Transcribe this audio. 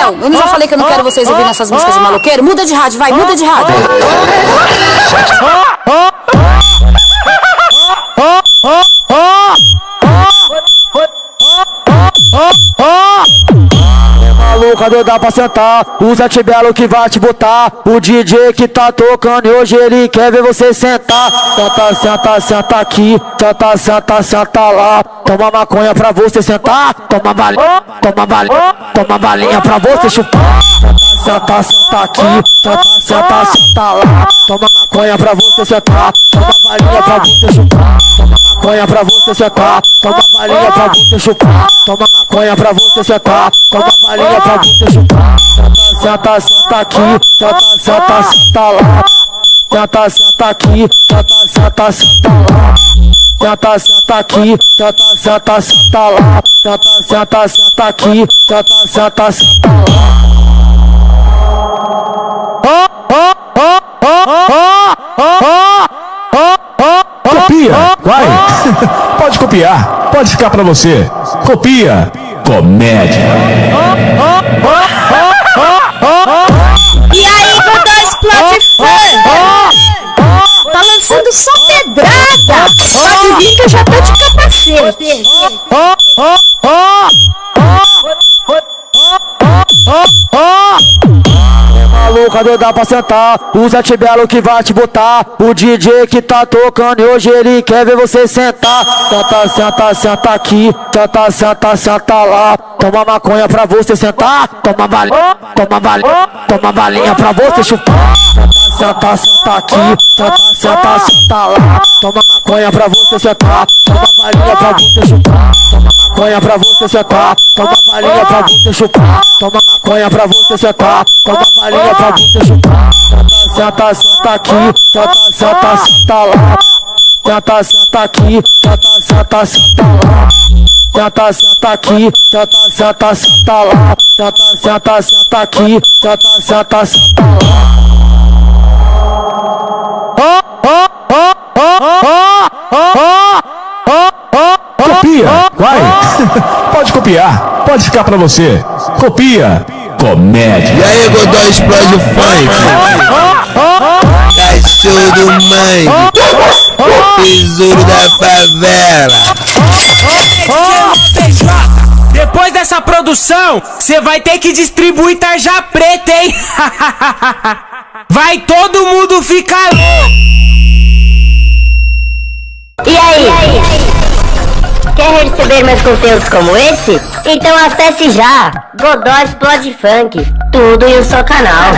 Meu, eu não já falei que eu não quero vocês ouvindo essas músicas de maloqueiro? Muda de rádio, vai, muda de rádio. Maluca, doida pra sentar, usa Tibelo que vai te botar. O DJ que tá tocando e hoje ele quer ver você sentar. Senta, senta, senta aqui, senta, senta, senta lá. Toma maconha pra você sentar, toma balinha pra você chupar. Senta, senta aqui, senta, senta, senta lá. Toma maconha pra você sentar, toma balinha pra você chupar. Toma maconha pra você sentar, toma balinha pra você chupar. Toma maconha pra você sentar, toma balinha pra você chupar. Senta, senta aqui, senta, senta, senta lá. Senta, senta aqui, senta, senta, senta lá. Senta, senta aqui, senta, senta, senta lá. Senta, senta, senta aqui, senta, senta, senta lá. Copia, vai. Pode copiar, pode ficar pra você. Copia, comédia. E aí, Godó Explode Funk, tá lançando só pedrada. Pode vir que eu já tô de capacete. Maluca, doida pra sentar, usa Tibelo que vai te botar. O DJ que tá tocando e hoje ele quer ver você sentar. Senta, senta, senta aqui, senta, senta, senta lá. Toma maconha pra você sentar, toma balinha pra você chupar. Senta, senta aqui, senta, senta, senta lá. Toma maconha pra você sentar, toma balinha pra você chupar. Toma maconha pra você sentar, toma balinha pra você chupar. Toma maconha pra você sentar, toma balinha pra você chupar. Senta, senta aqui, senta, senta, senta lá. Senta, senta aqui, senta, senta, senta lá. Senta, senta aqui, senta, senta, senta lá. Senta, senta, senta aqui, senta, senta, senta lá. Copia, vai. Pode copiar, pode ficar pra você. Copia, comédia. E aí, Godó Explode Funk, cachorro do mangue, tesouro da favela. Depois dessa produção, cê vai ter que distribuir tarja preta, hein? Vai todo mundo ficar louco. E aí? Quer receber mais conteúdos como esse? Então acesse já Godó Explode Funk, tudo em um só canal.